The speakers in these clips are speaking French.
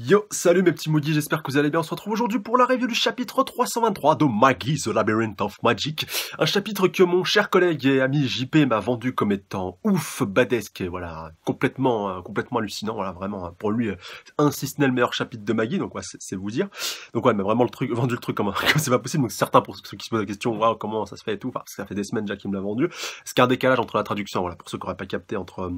Yo, salut mes petits maudits, j'espère que vous allez bien. On se retrouve aujourd'hui pour la review du chapitre 323 de Maggie, The Labyrinth of Magic. Un chapitre que mon cher collègue et ami JP m'a vendu comme étant ouf, badesque, et voilà, complètement hallucinant, voilà, vraiment, pour lui, un si ce n'est le meilleur chapitre de Maggie, donc ouais, c'est vous dire. Donc ouais, mais vraiment vendu le truc comme c'est pas possible, donc certains pour ceux qui se posent la question, wow, comment ça se fait et tout, enfin, parce que ça fait des semaines déjà qu'il me l'a vendu. Parce qu'il y a un décalage entre la traduction, voilà, pour ceux qui n'auraient pas capté, entre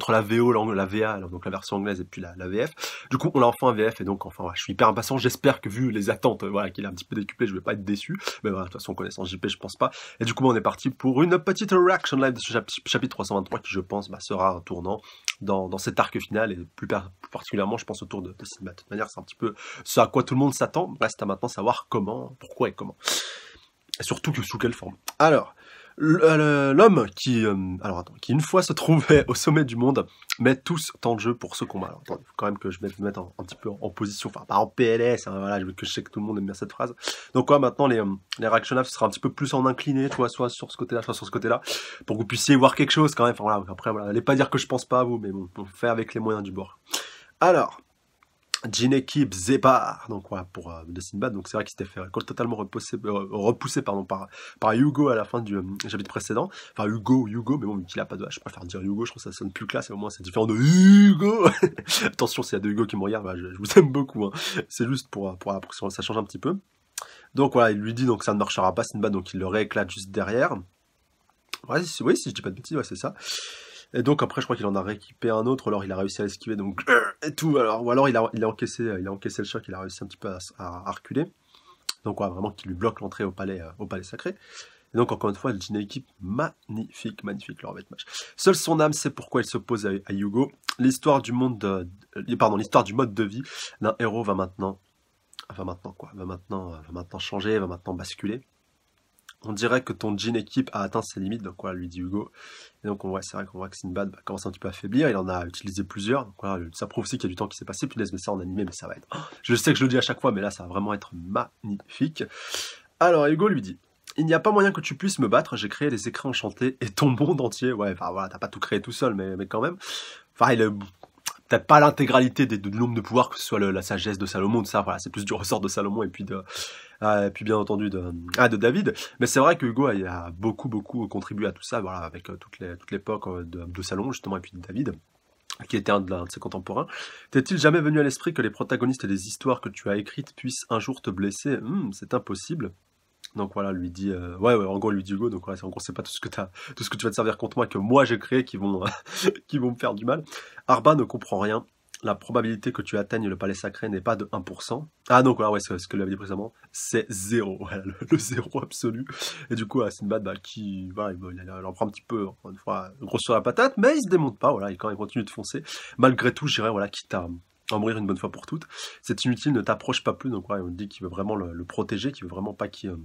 la VO, la VA, donc la version anglaise et puis la VF. Du coup, on l'a enfin en VF et donc enfin, ouais, je suis hyper impatient. J'espère que vu les attentes, voilà, qu'il est un petit peu décuplé, je vais pas être déçu. Mais voilà, de toute façon, connaissant JP, je pense pas. Et du coup, on est parti pour une petite reaction live de ce chapitre 323 qui, je pense, sera un tournant dans cet arc final et plus particulièrement, je pense, autour de Sinbad. De toute manière, c'est un petit peu ce à quoi tout le monde s'attend. Reste à maintenant savoir comment, pourquoi et comment. Et surtout que sous quelle forme. Alors, l'homme qui une fois se trouvait au sommet du monde, met tous tant de jeu pour ce combat. Alors, attendez, faut quand même que je me mette un petit peu en position, enfin pas en PLS, hein, voilà, je sais que tout le monde aime bien cette phrase. Donc ouais, maintenant les reaction live, ce sera un petit peu plus en incliné, tu vois, soit sur ce côté-là, soit sur ce côté-là, pour que vous puissiez voir quelque chose quand même. Enfin voilà, après voilà, allez pas dire que je pense pas à vous, mais bon, on fait avec les moyens du bord. Alors, Jinekib Zepar, donc voilà, pour de Sinbad, donc c'est vrai qu'il s'était fait totalement repoussé par Hugo à la fin du chapitre précédent, enfin Hugo, mais bon, vu qu'il a pas de H, je préfère dire Hugo, je trouve que ça sonne plus classe, et au moins c'est différent de Hugo. Attention, s'il y a de Hugo qui me regarde, bah, je vous aime beaucoup, hein. C'est juste pour que ça change un petit peu. Donc voilà, il lui dit donc ça ne marchera pas Sinbad, donc il le rééclate juste derrière. Ouais, oui, si je dis pas de bêtises, ouais, c'est ça. Et donc après, je crois qu'il en a rééquipé un autre, alors il a réussi à esquiver, donc et tout. Alors, ou alors il a encaissé le choc, il a réussi un petit peu à reculer. Donc ouais, vraiment qu'il lui bloque l'entrée au palais sacré. Et donc encore une fois, une équipe magnifique, leur match. Seule son âme sait pourquoi il s'oppose à Hugo. L'histoire du mode de vie d'un héros va maintenant changer, va maintenant basculer. On dirait que ton Jin équipe a atteint ses limites, donc voilà, lui dit Hugo. Et donc c'est vrai qu'on voit que Sinbad commence un petit peu à faiblir, il en a utilisé plusieurs, donc voilà, ça prouve aussi qu'il y a du temps qui s'est passé, puis laisse mais ça en animé, mais ça va être... Je sais que je le dis à chaque fois, mais là ça va vraiment être magnifique. Alors Hugo lui dit, il n'y a pas moyen que tu puisses me battre, j'ai créé les écrins enchantés et ton monde entier. Ouais, enfin voilà, t'as pas tout créé tout seul, mais quand même. Enfin, peut-être pas l'intégralité du nombre de pouvoirs, que ce soit la sagesse de Salomon, tout ça, voilà, c'est plus du ressort de Salomon et puis puis bien entendu de David. Mais c'est vrai que Hugo a beaucoup contribué à tout ça, voilà, avec toute l'époque de Salomon justement et puis de David, qui était un de ses contemporains. T'est-il jamais venu à l'esprit que les protagonistes des histoires que tu as écrites puissent un jour te blesser? C'est impossible. Donc voilà, lui dit, en gros, lui dit Hugo, donc voilà, en gros, c'est pas tout ce que tu vas te servir contre moi, que moi j'ai créé, qui vont me faire du mal. Arba ne comprend rien. La probabilité que tu atteignes le palais sacré n'est pas de 1%. Ah donc voilà, ouais, c'est ce que l'avait dit précédemment, c'est 0, voilà, le 0 absolu. Et du coup, Sinbad, il en prend un petit peu, encore une fois, gros sur la patate, mais il se démonte pas, voilà, il continue de foncer. Malgré tout, je dirais, voilà, quitte à mourir une bonne fois pour toutes, c'est inutile, ne t'approche pas plus, donc voilà, on dit qu'il veut vraiment le protéger, qu'il veut vraiment pas qu'il...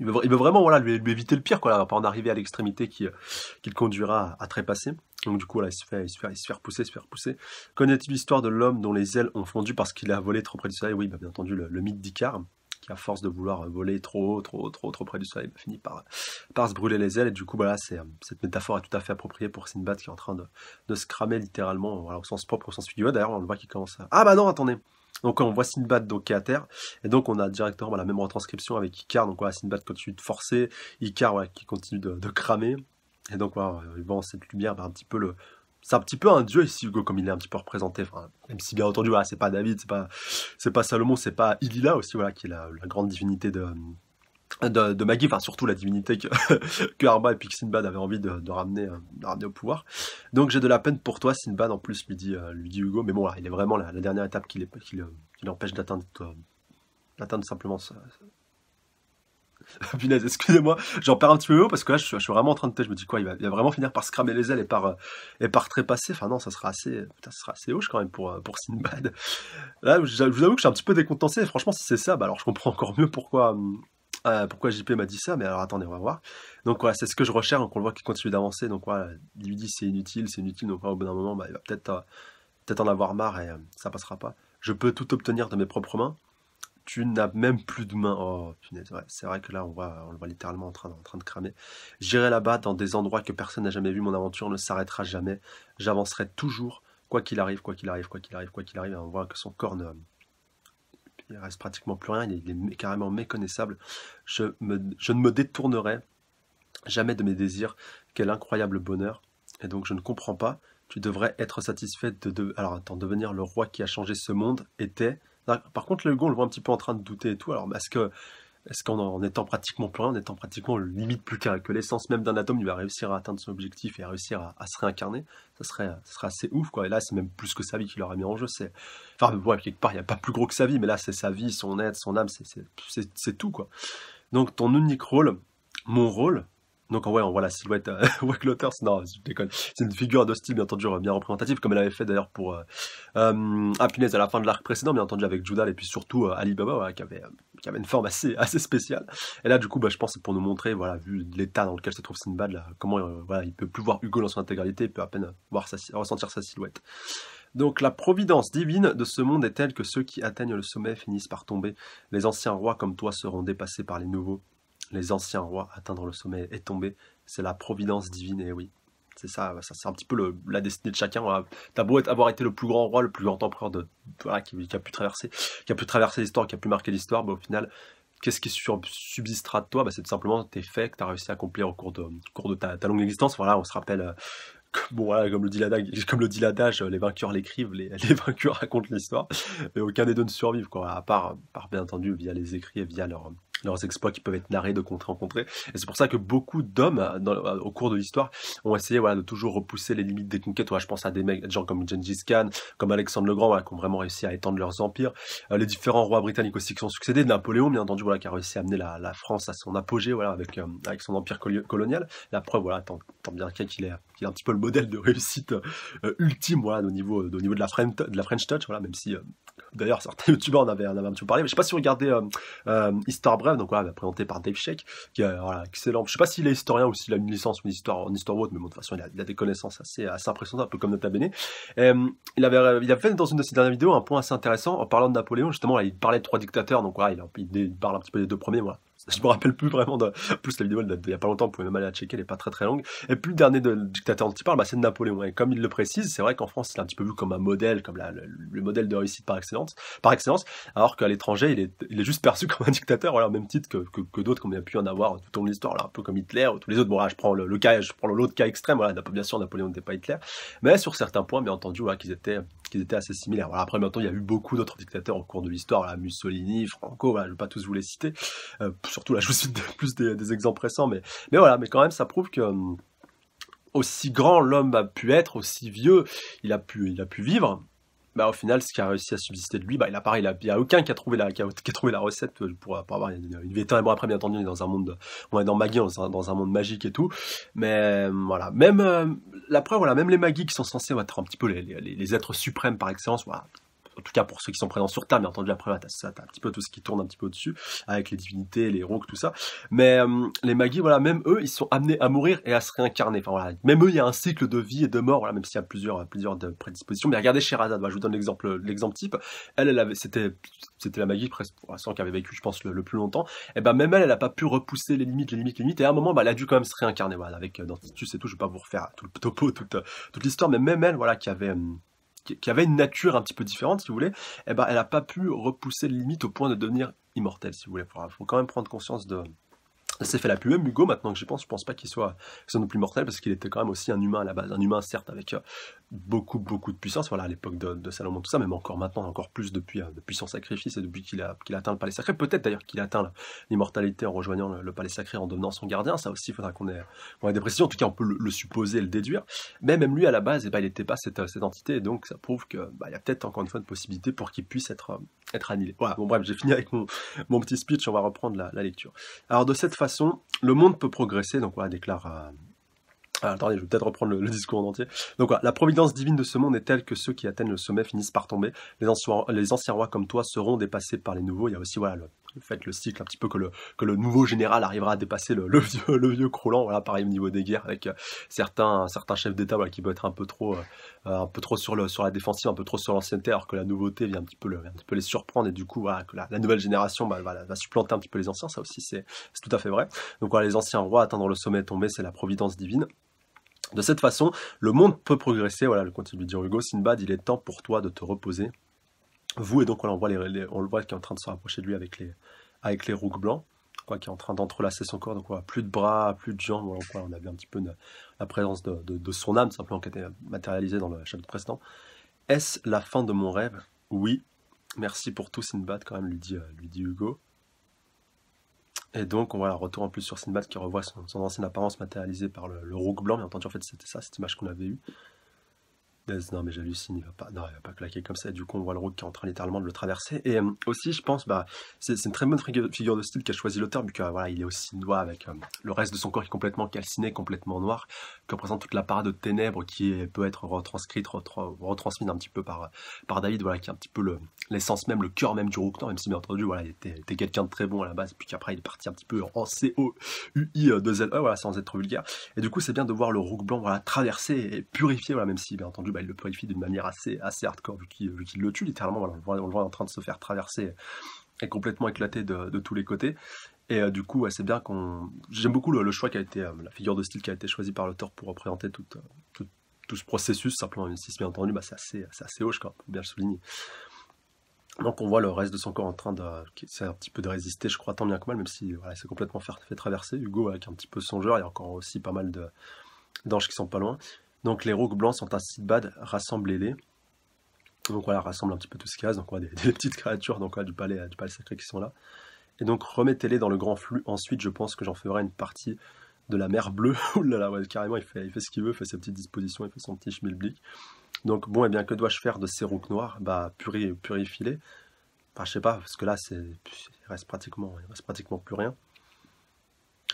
Il veut vraiment voilà, lui éviter le pire, quoi, pas en arriver à l'extrémité qui le conduira à trépasser. Donc du coup, voilà, il se fait repousser. Connaît-il l'histoire de l'homme dont les ailes ont fondu parce qu'il a volé trop près du soleil? Oui, bien entendu, le mythe d'Icare, qui à force de vouloir voler trop près du soleil, finit par se brûler les ailes. Et du coup, voilà, cette métaphore est tout à fait appropriée pour Sinbad qui est en train de se cramer littéralement, voilà, au sens propre, au sens figuré. D'ailleurs, on le voit qu'il commence à... Ah bah non, attendez. Donc on voit Sinbad donc, qui est à terre, et donc on a directement la même retranscription avec Icare, donc voilà, Sinbad continue de forcer, Icare voilà, qui continue de cramer, et donc voilà, cette lumière, c'est un petit peu un dieu ici, Hugo, comme il est un petit peu représenté, enfin, même si bien entendu, voilà, c'est pas David, c'est pas Salomon, c'est pas Ilila aussi, voilà, qui est la grande divinité de Maggie, enfin surtout la divinité que Arba et puis Sinbad avaient envie de ramener au pouvoir. Donc j'ai de la peine pour toi, Sinbad, en plus lui dit Hugo, mais bon là, il est vraiment la dernière étape qui l'empêche d'atteindre simplement ça. Punaise, excusez-moi, j'en perds un petit peu haut parce que là je suis vraiment en train de tester, je me dis quoi, il va vraiment finir par se cramer les ailes et par trépasser, enfin non, ça sera assez hoche quand même pour Sinbad. Là, je vous avoue que je suis un petit peu décontenancé, et franchement si c'est ça, bah alors je comprends encore mieux pourquoi JP m'a dit ça, mais alors attendez, on va voir. Donc voilà, c'est ce que je recherche, donc on le voit qu'il continue d'avancer, donc voilà, il lui dit c'est inutile, donc voilà, au bout d'un moment, bah, il va peut-être en avoir marre et ça passera pas. Je peux tout obtenir de mes propres mains, tu n'as même plus de mains. Oh punaise, ouais, c'est vrai que là on le voit littéralement en train de cramer. J'irai là-bas dans des endroits que personne n'a jamais vu, mon aventure ne s'arrêtera jamais, j'avancerai toujours quoi qu'il arrive, quoi qu'il arrive, quoi qu'il arrive, quoi qu'il arrive, on voit que son corps il reste pratiquement plus rien, il est carrément méconnaissable. Je ne me détournerai jamais de mes désirs, quel incroyable bonheur. Et donc je ne comprends pas, tu devrais être satisfait alors attends, devenir le roi qui a changé ce monde était... Par contre, le Hugo, on le voit un petit peu en train de douter et tout, alors est-ce qu'en étant pratiquement plus rien, en étant pratiquement limite plus que l'essence même d'un atome, il va réussir à atteindre son objectif et à réussir à se réincarner? Ça serait assez ouf, quoi. Et là, c'est même plus que sa vie qui leur a mis en jeu. Enfin, ouais, quelque part, il n'y a pas plus gros que sa vie, mais là, c'est sa vie, son être, son âme, c'est tout, quoi. Donc, ton unique rôle, mon rôle, donc ouais, on voit la silhouette Wack Lothers, non, je déconne. C'est une figure de style, bien entendu, bien représentative, comme elle avait fait d'ailleurs pour Happiness à la fin de l'arc précédent, bien entendu, avec Judal, et puis surtout Alibaba, ouais, qui avait une forme assez spéciale. Et là, du coup, bah, je pense que c'est pour nous montrer, voilà, vu l'état dans lequel se trouve Sinbad, là, comment voilà, il peut plus voir Hugo dans son intégralité, il peut à peine ressentir sa silhouette. Donc la providence divine de ce monde est telle que ceux qui atteignent le sommet finissent par tomber. Les anciens rois comme toi seront dépassés par les nouveaux. Les anciens rois atteindre le sommet et tomber, c'est la providence divine, et oui. C'est ça, c'est un petit peu la destinée de chacun. Voilà. T'as beau avoir été le plus grand roi, le plus grand empereur voilà, qui a pu traverser l'histoire, qui a pu marquer l'histoire, bah, au final, qu'est-ce qui subsistera de toi? Bah, c'est tout simplement tes faits que tu as réussi à accomplir au cours de ta longue existence. Voilà, on se rappelle, bon, voilà, comme le dit l'adage, les vainqueurs l'écrivent, les vainqueurs racontent l'histoire, mais aucun des deux ne survivent, quoi, à part bien entendu via les écrits et via leurs exploits qui peuvent être narrés de contrée en contrée. Et c'est pour ça que beaucoup d'hommes, au cours de l'histoire, ont essayé, voilà, de toujours repousser les limites des conquêtes. Voilà, je pense à des gens comme Gengis Khan, comme Alexandre le Grand, voilà, qui ont vraiment réussi à étendre leurs empires. Les différents rois britanniques aussi qui sont succédés, Napoléon, bien entendu, voilà, qui a réussi à amener la France à son apogée, voilà, avec son empire colonial. La preuve, voilà, tant bien qu'il est un petit peu le modèle de réussite ultime, voilà, au niveau de la French Touch, voilà, même si d'ailleurs certains youtubeurs en avaient un petit peu parlé, mais je sais pas si vous regardez Histoire brève, donc voilà, présenté par Dave Sheck, qui est voilà, excellent. Je sais pas s'il est historien ou s'il a une licence en histoire ou autre, mais bon, de toute façon il a des connaissances assez impressionnantes, un peu comme Nota Bene. Il avait fait dans une de ses dernières vidéos un point assez intéressant en parlant de Napoléon, justement, là, il parlait de 3 dictateurs, donc voilà, il parle un petit peu des 2 premiers, voilà. Je me rappelle plus vraiment plus la vidéo elle date d'il y a pas longtemps, vous pouvez même aller la checker, elle est pas très longue. Et puis le dernier dictateur dont il parle, bah, c'est de Napoléon. Et comme il le précise, c'est vrai qu'en France, il est un petit peu vu comme un modèle, comme le modèle de réussite par excellence, alors qu'à l'étranger, il est juste perçu comme un dictateur, voilà, au même titre que d'autres, comme il y a pu en avoir tout au long de l'histoire, un peu comme Hitler, ou tous les autres. Bon, là, je prends l'autre cas extrême, voilà, bien sûr, Napoléon n'était pas Hitler, mais sur certains points, bien entendu, voilà, qu'ils étaient assez similaires. Voilà, après, maintenant, il y a eu beaucoup d'autres dictateurs au cours de l'histoire, voilà, Mussolini, Franco, voilà, je vais pas tous vous les citer. Surtout là, je vous cite plus des exemples récents, mais voilà, mais quand même, ça prouve que aussi grand l'homme a pu être, aussi vieux il a pu vivre, bah au final, ce qui a réussi à subsister de lui, bah il y a aucun qui a trouvé la recette pour avoir une vie éternelle. Bon, après, bien entendu, on est dans un monde, on est dans Maggie, dans un monde magique et tout, mais voilà, même la preuve, voilà, même les Magis qui sont censés être un petit peu les êtres suprêmes par excellence, voilà. En tout cas pour ceux qui sont présents sur Terre, bien entendu après t'as un petit peu tout ce qui tourne un petit peu au-dessus, avec les divinités, les ronques, tout ça. Mais les Magis, voilà, même eux, ils sont amenés à mourir et à se réincarner. Enfin voilà, même eux, il y a un cycle de vie et de mort, voilà, même s'il y a plusieurs de prédispositions. Mais regardez Sherazade, voilà, je vous donne l'exemple type. C'était la Magie presque pour l'instant qui avait vécu, je pense, le plus longtemps. Et ben même elle a pas pu repousser les limites. Et à un moment, bah, elle a dû quand même se réincarner, voilà, avec dans Titus et tout. Je vais pas vous refaire tout le topo, toute l'histoire, mais même elle, voilà, qui avait une nature un petit peu différente, si vous voulez, eh ben, elle n'a pas pu repousser les limites au point de devenir immortelle, si vous voulez. Il faut quand même prendre conscience de ces faits-là. Puis même Hugo, maintenant que j'y pense, je pense pas qu'il soit non plus mortel, parce qu'il était quand même aussi un humain à la base. Un humain, certes, avec beaucoup de puissance, voilà, à l'époque de Salomon, tout ça, même encore maintenant, encore plus depuis son sacrifice et depuis qu'il a atteint le palais sacré. Peut-être d'ailleurs qu'il a atteint l'immortalité en rejoignant le palais sacré, en devenant son gardien. Ça aussi, il faudra qu'on ait des précisions. En tout cas, on peut le supposer, le déduire. Mais même lui, à la base, il n'était pas cette entité, et donc ça prouve que il y a peut-être encore une fois une possibilité pour qu'il puisse être annihilé. Voilà, bon bref, j'ai fini avec mon petit speech, on va reprendre la lecture. Alors de cette façon, le monde peut progresser, donc voilà, déclare... attendez, je vais peut-être reprendre le discours en entier. Donc voilà, la providence divine de ce monde est telle que ceux qui atteignent le sommet finissent par tomber. Les anciens rois comme toi seront dépassés par les nouveaux. Il y a aussi voilà le cycle un petit peu que le nouveau général arrivera à dépasser le vieux croulant. Voilà, pareil au niveau des guerres avec certains chefs d'État, voilà, qui peuvent être un peu trop sur la défensive, un peu trop sur l'ancienneté, alors que la nouveauté vient un petit peu les surprendre, et du coup voilà, que la nouvelle génération va supplanter un petit peu les anciens. Ça aussi c'est tout à fait vrai. Donc voilà, les anciens rois atteindre le sommet et tomber, c'est la providence divine. De cette façon, le monde peut progresser, voilà, le continue de dire Hugo, Sinbad, il est temps pour toi de te reposer. Vous, et donc on le voit qui est en train de se rapprocher de lui avec les rouges blancs, quoi, qui est en train d'entrelacer son corps, donc voilà, plus de bras, plus de jambes, voilà, quoi, on a vu un petit peu la présence de son âme, simplement, qui était matérialisée dans le chapitre précédent. Est-ce la fin de mon rêve? Oui. Merci pour tout, Sinbad, quand même, lui dit Hugo. Et donc, on voit un retour en plus sur Sinbad qui revoit son ancienne apparence matérialisée par le rouge blanc. Bien entendu, en fait, c'était ça, cette image qu'on avait eue. Non, mais j'hallucine, il va pas claquer comme ça. Et du coup, on voit le rogue qui est en train littéralement de le traverser. Et aussi, je pense, c'est une très bonne figure de style qu'a choisi l'auteur, vu que voilà, il est aussi noir avec le reste de son corps qui est complètement calciné, complètement noir, qui représente toute la parade de ténèbres peut être retransmise un petit peu par David, voilà, qui est un petit peu l'essence même, le cœur même du rogue noir, même si bien entendu, voilà, il était quelqu'un de très bon à la base, puis qu'après il est parti un petit peu en COUI-2LE, voilà, sans être trop vulgaire. Et du coup, c'est bien de voir le rogue blanc, voilà, traverser et purifier, voilà, même si bien entendu, il le purifie d'une manière assez hardcore, vu qu'il le tue littéralement, voilà, on le voit en train de se faire traverser et complètement éclaté de tous les côtés. Et du coup, c'est bien j'aime beaucoup le choix qui a été, la figure de style qui a été choisie par l'auteur pour représenter tout ce processus, simplement, même si bien entendu, c'est assez hoche, quoi, faut bien le souligner. Donc on voit le reste de son corps en train c'est un petit peu de résister, je crois, tant bien que mal, même si voilà, il s'est complètement fait traverser. Hugo avec un petit peu songeur, il y a encore aussi pas mal d'anges qui sont pas loin. Donc les rouges blancs sont à Sinbad, rassemblez-les. Donc voilà, rassemble un petit peu tout ce qu'il y a, donc voilà, des petites créatures donc, voilà, du palais sacré qui sont là. Et donc remettez-les dans le grand flux. Ensuite, je pense que j'en ferai une partie de la mer bleue. Ouh là là, ouais, carrément, il fait ce qu'il veut, il fait ses petites dispositions, il fait son petit schmilblick. Donc bon, et bien que dois-je faire de ces rouques noires? Purifie-les. Enfin, je sais pas, parce que là, il reste pratiquement plus rien.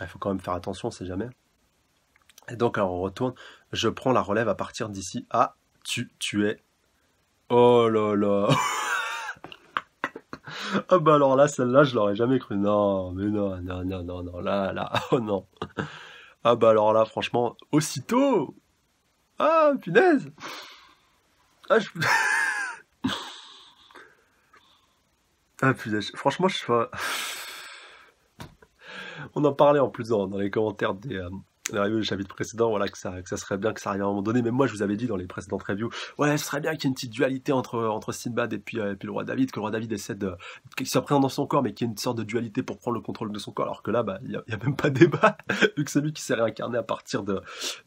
Il faut quand même faire attention, on sait jamais. Et donc, alors on retourne. Je prends la relève à partir d'ici. Ah, tu es. Oh là là. Ah bah alors là, celle-là, je l'aurais jamais cru. Non, mais non, non, non, non, non, là, oh non. Ah bah alors là, franchement, aussitôt. Ah, punaise. Ah, ah punaise, franchement, on en parlait en plus dans les commentaires des reviews du chapitre précédent, voilà, que ça serait bien que ça arrive à un moment donné. Même moi, je vous avais dit dans les précédentes reviews, ouais, ce serait bien qu'il y ait une petite dualité entre Sinbad et puis le roi David, que le roi David essaie qu'il soit présent dans son corps, mais qu'il y ait une sorte de dualité pour prendre le contrôle de son corps. Alors que là, il y a même pas de débat, vu que c'est lui qui s'est réincarné à partir de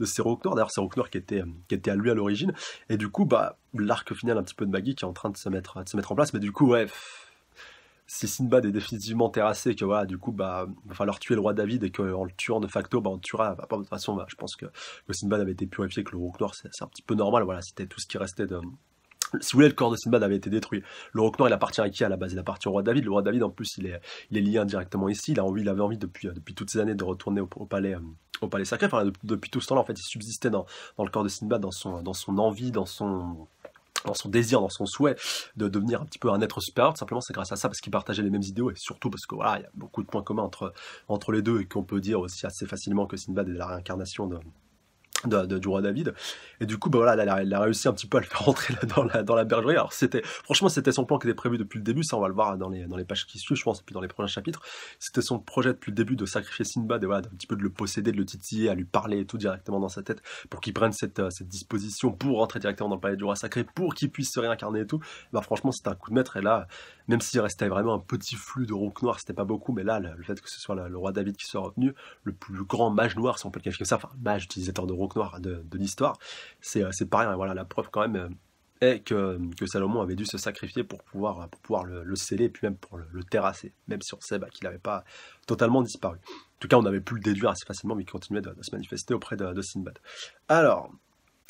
ces rouques noirs. D'ailleurs, ces rouques noirs qui étaient à lui à l'origine. Et du coup, l'arc final un petit peu de Maggie qui est en train de se mettre en place. Mais du coup, ouais. Si Sinbad est définitivement terrassé, que voilà, du coup, va falloir tuer le roi David et qu'en le tuant de facto, on tuera. De toute façon, je pense que Sinbad avait été purifié, que le roc noir, c'est un petit peu normal. Voilà, c'était tout ce qui restait de. Si vous voulez, le corps de Sinbad avait été détruit. Le roc noir, il appartient à qui à la base? Il appartient au roi David. Le roi David, en plus, il est lié indirectement ici. Il avait envie depuis toutes ces années de retourner au palais. Au palais sacré. Enfin, depuis tout ce temps-là, en fait, il subsistait dans le corps de Sinbad, dans son envie, dans son désir, dans son souhait de devenir un petit peu un être supérieur. Simplement, c'est grâce à ça, parce qu'ils partageaient les mêmes idéaux, et surtout parce que voilà, il y a beaucoup de points communs entre les deux, et qu'on peut dire aussi assez facilement que Sinbad est la réincarnation du roi David. Et du coup, voilà, il a réussi un petit peu à le faire rentrer dans la bergerie. Alors franchement, c'était son plan qui était prévu depuis le début. Ça, on va le voir dans les pages qui suivent, je pense, et puis dans les prochains chapitres. C'était son projet depuis le début de sacrifier Sinbad et voilà, un petit peu de le posséder, de le titiller, à lui parler et tout directement dans sa tête, pour qu'il prenne cette disposition pour rentrer directement dans le palais du roi sacré, pour qu'il puisse se réincarner et tout. Franchement, c'était un coup de maître. Et là, même s'il restait vraiment un petit flux de rouques noirs, c'était pas beaucoup, mais là, le fait que ce soit le roi David qui soit retenu, le plus grand mage noir, si on peut le qualifier comme ça, enfin, mage utilisateur de rouques noir de l'histoire, c'est pas rien. Voilà, la preuve quand même est que Salomon avait dû se sacrifier pour pouvoir le sceller, et puis même pour le terrasser, même si on sait qu'il n'avait pas totalement disparu. En tout cas, on avait pu le déduire assez facilement, mais il continuait de se manifester auprès de Sinbad. Alors,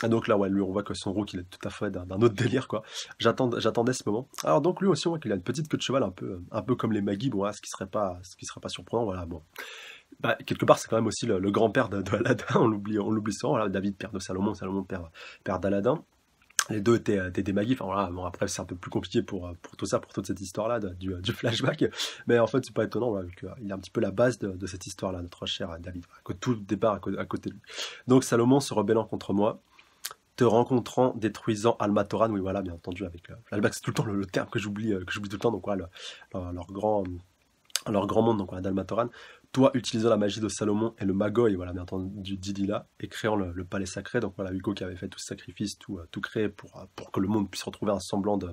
donc là, ouais, lui, on voit que son rook, il est tout à fait d'un autre délire, quoi. J'attendais ce moment. Alors donc lui aussi, on voit qu'il a une petite queue de cheval, un peu comme les Maggie, bon, voilà, ce qui serait pas surprenant, voilà, bon. Quelque part, c'est quand même aussi le grand-père de Aladdin, on l'oublie souvent, voilà, David, père de Salomon, père d'Aladin. Les deux étaient des Maggie, enfin voilà, bon, après c'est un peu plus compliqué pour tout ça, pour toute cette histoire-là du flashback, mais en fait c'est pas étonnant, voilà, vu qu'il est un petit peu la base de cette histoire-là, notre cher David, voilà, que tout départ à côté de lui. Donc Salomon se rebellant contre moi, te rencontrant, détruisant Almatoran, oui voilà, bien entendu, avec flashback, c'est tout le temps le terme que j'oublie tout le temps, donc voilà, leur grand monde, donc voilà, d'Almatoran, toi utilisant la magie de Salomon et le Magoi, voilà, bien entendu Didila, et créant le palais sacré. Donc voilà, Hugo qui avait fait tout ce sacrifice, tout créé pour que le monde puisse retrouver un semblant de...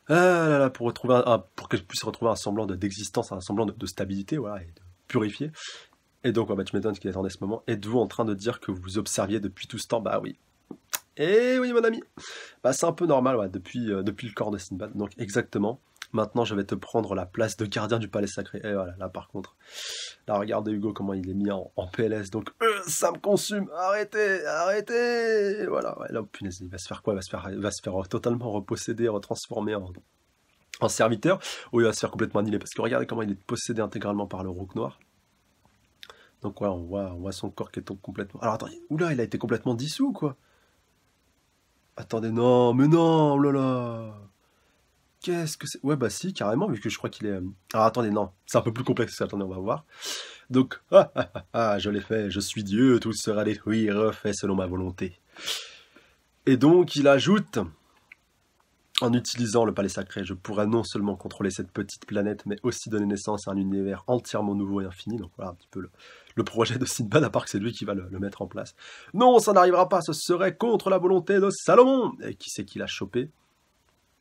Ah là là, pour que puisse retrouver un semblant d'existence, un semblant de stabilité, voilà, et de purifier. Et donc, ouais, bah, tu m'étonnes qu'il attendait ce moment. Êtes-vous en train de dire que vous observiez depuis tout ce temps? Bah oui. Eh oui, mon ami. Bah, c'est un peu normal, ouais, depuis le corps de Sinbad. Donc, exactement. Maintenant, je vais te prendre la place de gardien du palais sacré. Et voilà, là, par contre. Là, regardez Hugo, comment il est mis en PLS. Donc, ça me consume. Arrêtez, arrêtez. Voilà, ouais, là, punaise, il va se faire quoi? Il va se faire totalement reposséder, retransformer en serviteur. Ou il va se faire complètement annihiler. Parce que regardez comment il est possédé intégralement par le Roc Noir. Donc, ouais, on voit son corps qui est complètement... Alors, attendez. Oula, il a été complètement dissous, quoi. Attendez, non, mais non, oh là là. Qu'est-ce que c'est? Ouais, bah si, carrément, vu que je crois qu'il est... Alors attendez, non, c'est un peu plus complexe que ça, attendez, on va voir. Donc, je l'ai fait, je suis Dieu, tout sera détruit et refait selon ma volonté. Et donc, il ajoute, en utilisant le palais sacré, je pourrais non seulement contrôler cette petite planète, mais aussi donner naissance à un univers entièrement nouveau et infini. Donc voilà un petit peu le projet de Sinbad, à part que c'est lui qui va le mettre en place. Non, ça n'arrivera pas, ce serait contre la volonté de Salomon. Et qui c'est qui l'a chopé?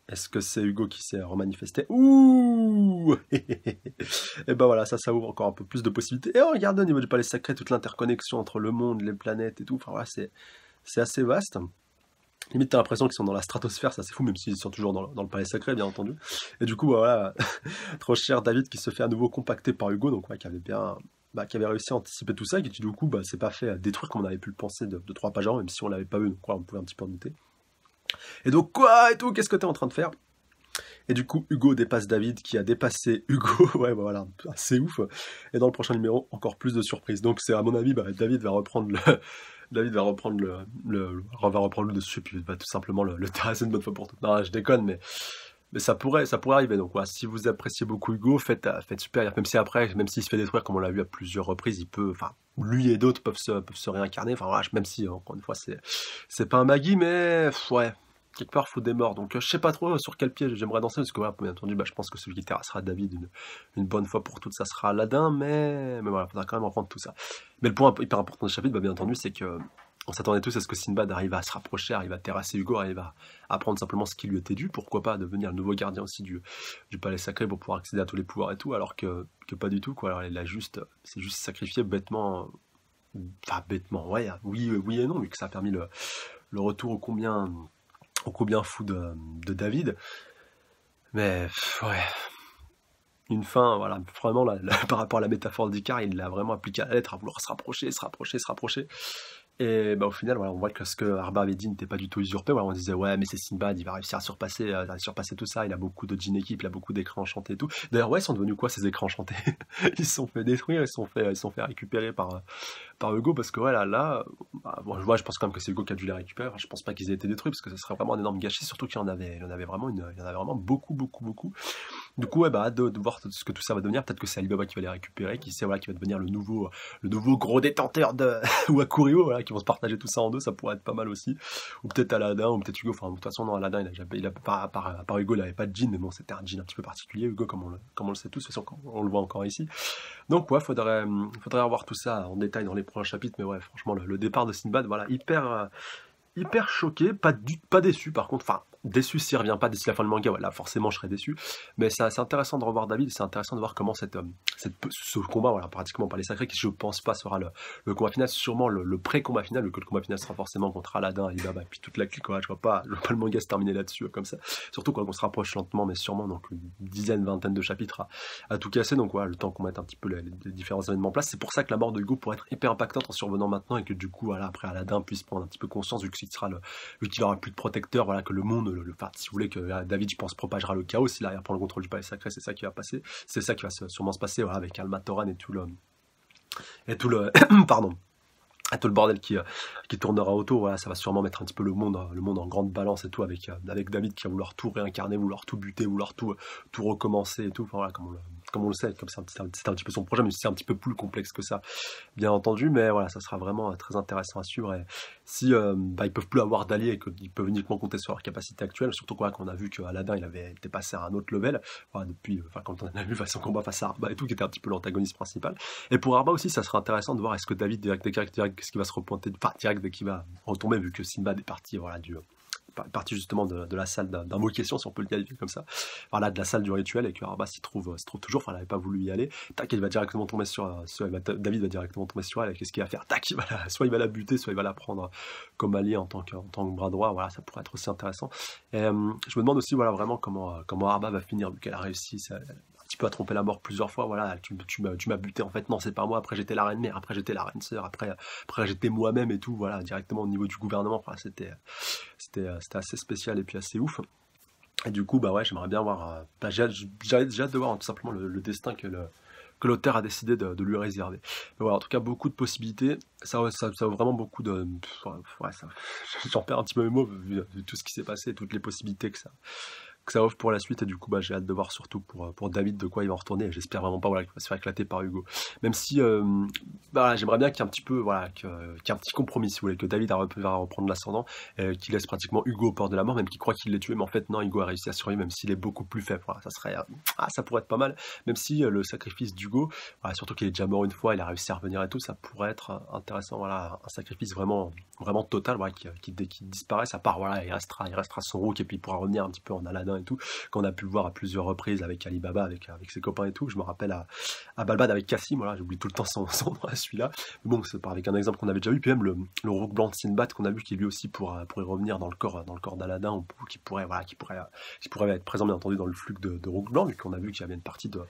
Est-ce que c'est Hugo qui s'est remanifesté? Ouh. Et ben voilà, ça ouvre encore un peu plus de possibilités. Et regardez au niveau du palais sacré, toute l'interconnexion entre le monde, les planètes et tout. Enfin voilà, c'est assez vaste. Limite, t'as l'impression qu'ils sont dans la stratosphère, ça c'est fou, même s'ils sont toujours dans le palais sacré, bien entendu. Et du coup, voilà, trop cher David qui se fait à nouveau compacter par Hugo, donc ouais, qui avait réussi à anticiper tout ça, et qui du coup, s'est pas fait détruire comme on avait pu le penser de 3 pages avant, même si on l'avait pas vu, donc ouais, on pouvait un petit peu en douter. Et donc, quoi et tout, qu'est-ce que t'es en train de faire? Et du coup, Hugo dépasse David, qui a dépassé Hugo, ouais, bah voilà, c'est ouf. Et dans le prochain numéro, encore plus de surprises. Donc c'est à mon avis, David va reprendre David va reprendre va reprendre le dessus, puis va tout simplement le terrasser une bonne fois pour toutes. Non, je déconne, mais ça pourrait arriver. Donc voilà, si vous appréciez beaucoup Hugo, faites super. Même si après, même s'il se fait détruire, comme on l'a vu à plusieurs reprises, il peut, enfin, lui et d'autres peuvent se réincarner. Enfin voilà, même si encore une fois, c'est pas un Maggie, mais ouais. Quelque part, faut des morts. Donc, je sais pas trop sur quel pied j'aimerais danser, parce que, voilà, bien entendu, je pense que celui qui terrassera David une bonne fois pour toutes, ça sera Aladdin, mais voilà, faudra quand même reprendre tout ça. Mais le point hyper important du chapitre, bien entendu, c'est que on s'attendait tous à ce que Sinbad arrive à se rapprocher, arrive à terrasser Hugo, arrive à prendre simplement ce qui lui était dû, pourquoi pas devenir le nouveau gardien aussi du palais sacré pour pouvoir accéder à tous les pouvoirs et tout, alors que pas du tout, quoi. Alors, c'est juste sacrifié bêtement, enfin, bêtement, ouais, oui et non, vu que ça a permis le retour au combien fou de David. Mais ouais, une fin, voilà, vraiment par rapport à la métaphore d'Icare, il l'a vraiment appliqué à la lettre, à vouloir se rapprocher. Et au final, voilà, on voit que ce que Arba avait dit n'était pas du tout usurpé. Voilà, on disait, ouais, mais c'est Sinbad, il va réussir à surpasser tout ça. Il a beaucoup de djinns équipes, il a beaucoup d'écrans enchantés et tout. D'ailleurs, ouais, ils sont devenus quoi ces écrans enchantés? Ils se sont fait détruire, ils se sont fait récupérer par Hugo, parce que ouais, bon, je pense quand même que c'est Hugo qui a dû les récupérer. Enfin, je pense pas qu'ils aient été détruits, parce que ce serait vraiment un énorme gâchis, surtout qu'il y en avait vraiment beaucoup. Du coup, ouais, hâte de voir ce que tout ça va devenir. Peut-être que c'est Alibaba qui va les récupérer, qui sait, voilà, qui va devenir le nouveau gros détenteur de Wakurio, voilà, qui vont se partager tout ça en deux, ça pourrait être pas mal aussi. Ou peut-être Aladdin, ou peut-être Hugo. Enfin, de toute façon, non, Aladdin, à part Hugo, il avait pas de djinn, mais bon, c'était un djinn un petit peu particulier. Hugo, comme on le sait tous, de toute façon, on le voit encore ici. Donc, ouais, faudrait revoir tout ça en détail dans les prochains chapitres, mais ouais, franchement, le départ de Sinbad, voilà, hyper choqué, pas déçu par contre, enfin déçu s'il revient pas d'ici la fin du manga, voilà, forcément je serais déçu, mais c'est intéressant de revoir David, c'est intéressant de voir comment ce combat, voilà, pratiquement par les sacrés, qui je pense pas sera le combat final, sûrement le pré-combat final, que le combat final sera forcément contre Aladdin, Alibaba, et puis toute la clique, voilà, je vois pas le manga se terminer là-dessus, comme ça, surtout quand on se rapproche lentement, mais sûrement, donc une dizaine, vingtaine de chapitres à tout casser, donc voilà, le temps qu'on mette un petit peu les différents événements en place, c'est pour ça que la mort de Hugo pourrait être hyper impactante en survenant maintenant, et que du coup, voilà, après Aladdin puisse prendre un petit peu conscience, vu qu'il aura plus de protecteur, voilà, que le monde, enfin, si vous voulez, que David, je pense, propagera le chaos, s'il arrive à prendre le contrôle du palais sacré, c'est ça qui va passer, c'est ça qui va sûrement se passer, voilà, avec Almatoran et tout le pardon, à tout le bordel qui tournera autour, voilà, ça va sûrement mettre un petit peu le monde en grande balance et tout, avec David qui va vouloir tout réincarner, vouloir tout buter, vouloir tout recommencer et tout, enfin voilà, comme on le sait, comme c'est un petit peu son projet, mais c'est un petit peu plus complexe que ça, bien entendu, mais voilà, ça sera vraiment très intéressant à suivre. Et si ils peuvent plus avoir d'alliés et qu'ils peuvent uniquement compter sur leur capacité actuelle, surtout quoi qu'on a vu que Aladdin il avait été passé à un autre level, voilà, depuis, quand on a vu son combat face à Arba et tout, qui était un petit peu l'antagoniste principal. Et pour Arba aussi, ça sera intéressant de voir est-ce que David direct, qu'est-ce qui va se repointer, enfin direct dès qu'il va retomber, vu que Sinbad est parti, voilà, partie justement de la salle d'un mot question, si on peut le qualifier comme ça, voilà, de la salle du rituel, et que Arba se trouve toujours, enfin, elle n'avait pas voulu y aller, tac, il va directement tomber David va directement tomber sur elle, et qu'est-ce qu'il va faire, tac, soit il va la buter, soit il va la prendre comme allié en tant que bras droit, voilà, ça pourrait être aussi intéressant. Et je me demande aussi, voilà, vraiment comment Arba va finir, vu qu'elle a réussi, un petit peu à tromper la mort plusieurs fois, voilà, tu m'as buté, en fait, non, c'est pas moi, après j'étais la reine mère, après j'étais la reine sœur, après j'étais moi-même et tout, voilà, directement au niveau du gouvernement, enfin, c'était assez spécial et puis assez ouf. Et du coup, bah ouais, j'aimerais bien voir, j'ai hâte de voir tout simplement le destin que l'auteur a décidé de lui réserver. Mais voilà, en tout cas, beaucoup de possibilités, ça vaut vraiment beaucoup de... Ouais, j'en perds un petit peu mes mots, vu tout ce qui s'est passé, toutes les possibilités que ça offre pour la suite, et du coup bah, j'ai hâte de voir surtout pour David de quoi il va en retourner, et j'espère vraiment pas voilà, qu'il va se faire éclater par Hugo, même si bah, j'aimerais bien qu'il y ait un petit peu voilà, qu'il y ait un petit compromis si vous voulez, que David va reprendre l'ascendant, qu'il laisse pratiquement Hugo au port de la mort, même qu'il croit qu'il l'ait tué, mais en fait non, Hugo a réussi à survivre même s'il est beaucoup plus faible, voilà, ça pourrait être pas mal, même si le sacrifice d'Hugo, voilà, surtout qu'il est déjà mort une fois, il a réussi à revenir et tout, ça pourrait être intéressant, voilà, un sacrifice vraiment total, voilà, qui disparaisse, à part voilà, il restera son rook, et puis il pourra revenir un petit peu en Aladdin et tout, qu'on a pu le voir à plusieurs reprises avec Alibaba, avec ses copains et tout. Je me rappelle à Balbad avec Cassim, voilà, j'oublie tout le temps son nom à celui-là. Mais bon, c'est pas avec un exemple qu'on avait déjà vu, puis même le rook blanc de Sinbad qu'on a vu qui lui aussi pourrait revenir dans le corps d'Aladin, ou qui pourrait être présent bien entendu dans le flux de rook blanc, vu qu'on a vu qu'il y avait une partie de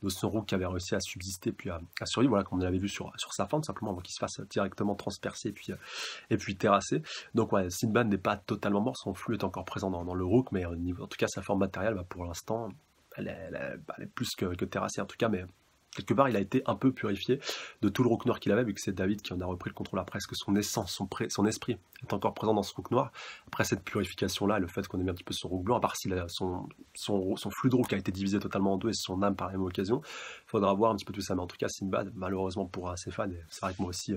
son rook qui avait réussi à subsister puis à survivre, voilà, comme on l'avait vu sur sa fin, tout simplement avant qu'il se fasse directement transpercer et puis terrasser. Donc ouais, Sinbad n'est pas totalement mort, son flux est encore présent dans le rook, mais en tout cas sa forme matérielle, bah, pour l'instant, elle est plus que terrassée en tout cas, mais quelque part il a été un peu purifié de tout le rook noir qu'il avait, vu que c'est David qui en a repris le contrôle après, que son essence, son esprit est encore présent dans ce rook noir. Après cette purification là, le fait qu'on ait mis un petit peu son rook blanc, à part si son flux de rook a été divisé totalement en deux et son âme par la même occasion, il faudra voir un petit peu tout ça, mais en tout cas Sinbad, malheureusement pour ses fans, et c'est vrai que moi aussi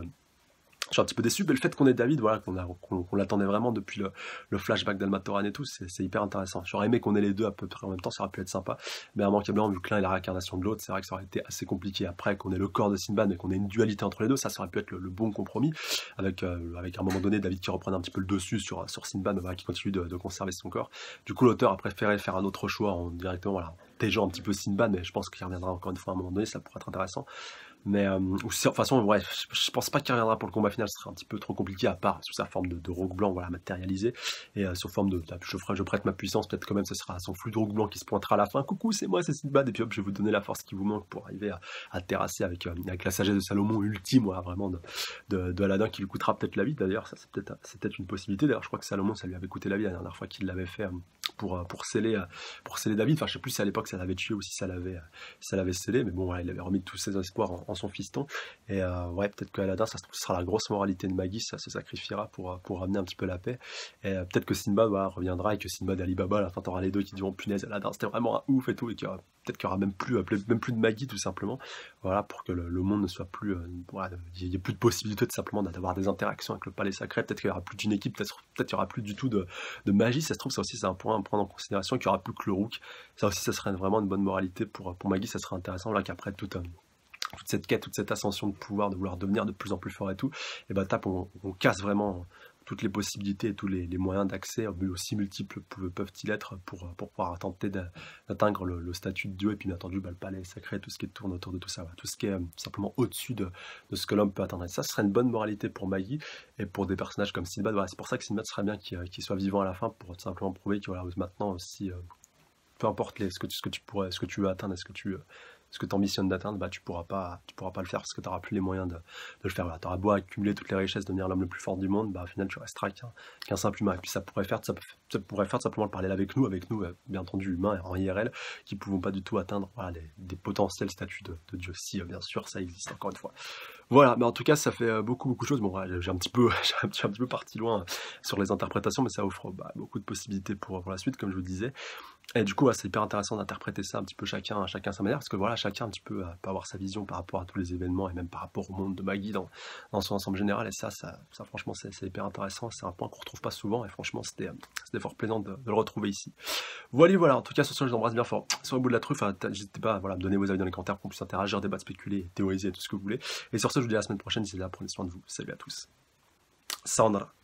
je suis un petit peu déçu, mais le fait qu'on ait David, voilà, qu'on l'attendait vraiment depuis le flashback d'Almatoran et tout, c'est hyper intéressant. J'aurais aimé qu'on ait les deux à peu près en même temps, ça aurait pu être sympa, mais immanquablement, vu que l'un est la réincarnation de l'autre, c'est vrai que ça aurait été assez compliqué. Après, qu'on ait le corps de Sinbad, mais qu'on ait une dualité entre les deux, ça aurait pu être le bon compromis, avec à un moment donné David qui reprenne un petit peu le dessus sur Sinbad, voilà, qui continue de conserver son corps. Du coup, l'auteur a préféré faire un autre choix directement, voilà, tégeant un petit peu Sinbad, mais je pense qu'il reviendra encore une fois à un moment donné, ça pourrait être intéressant. Mais de toute façon, ouais, je pense pas qu'il reviendra pour le combat final, ce serait un petit peu trop compliqué, à part sous sa forme de rogue blanc, voilà, matérialisé, et sous forme je prête ma puissance, peut-être quand même ce sera son flux de rogue blanc qui se pointera à la fin, coucou c'est moi, c'est Sinbad, et puis hop, je vais vous donner la force qui vous manque pour arriver à terrasser avec la sagesse de Salomon ultime, voilà, vraiment de Aladdin, qui lui coûtera peut-être la vie d'ailleurs, ça c'est peut-être une possibilité, d'ailleurs je crois que Salomon ça lui avait coûté la vie la dernière fois qu'il l'avait fait pour sceller David, enfin je sais plus si à l'époque ça l'avait tué ou si ça l'avait scellé, mais bon voilà, il avait remis tous ses espoirs en son fiston, et ouais, peut-être qu'Aladin, ça sera la grosse moralité de Maggie, ça se sacrifiera pour ramener un petit peu la paix, et peut-être que Sinbad reviendra, et que Sinbad et Alibaba, à la fin t'auras les deux qui diront punaise, Aladin c'était vraiment un ouf et tout, et peut-être qu'il y aura même plus de Maggie tout simplement, voilà, pour que le monde ne soit plus, voilà, il n'y ait plus de possibilité de simplement d'avoir des interactions avec le palais sacré, peut-être qu'il n'y aura plus d'une équipe, peut-être qu'il n'y aura plus du tout de magie, ça se trouve, ça aussi c'est un point à prendre en considération, qu'il n'y aura plus que le rook, ça aussi ça serait vraiment une bonne moralité pour Maggie, ça serait intéressant, là qu'après toute cette quête, toute cette ascension de pouvoir, de vouloir devenir de plus en plus fort et tout, et bah on casse vraiment toutes les possibilités et tous les moyens d'accès, aussi multiples peuvent-ils être, pour pouvoir tenter d'atteindre le statut de Dieu, et puis bien entendu le palais sacré, tout ce qui tourne autour de tout ça, voilà, tout ce qui est simplement au-dessus de ce que l'homme peut atteindre. Et ça, ce serait une bonne moralité pour Maggie, et pour des personnages comme Sinbad, voilà, c'est pour ça que Sinbad serait bien qu'il soit vivant à la fin, pour tout simplement prouver que voilà, maintenant aussi, peu importe ce que tu veux atteindre, ce que tu ambitionnes d'atteindre, bah, tu pourras pas le faire, parce que tu n'auras plus les moyens de le faire. Voilà, tu auras beau accumuler toutes les richesses, devenir l'homme le plus fort du monde, bah, au final tu resteras qu'un simple humain. Et puis ça pourrait faire simplement le parallèle avec nous, bien entendu humains en IRL, qui ne pouvons pas du tout atteindre, voilà, des potentiels statuts de Dieu, si bien sûr ça existe, encore une fois. Voilà, mais en tout cas, ça fait beaucoup de choses. Bon, voilà, j'ai un petit peu, j'ai un petit peu parti loin sur les interprétations, mais ça offre beaucoup de possibilités pour la suite, comme je vous disais. Et du coup, ouais, c'est hyper intéressant d'interpréter ça un petit peu chacun à sa manière, parce que voilà, chacun un petit peu peut avoir sa vision par rapport à tous les événements et même par rapport au monde de Maggie dans son ensemble général. Et ça franchement, c'est hyper intéressant. C'est un point qu'on retrouve pas souvent. Et franchement, c'était fort plaisant de le retrouver ici. Voilà. En tout cas, sur ce, je vous embrasse bien fort. Sur le bout de la truffe, n'hésitez pas voilà, à me donner vos avis dans les commentaires pour qu'on puisse interagir, débattre, spéculer, théoriser, tout ce que vous voulez. Et sur ce, je vous dis à la semaine prochaine. D'ici là, prenez soin de vous. Salut à tous. Sandra.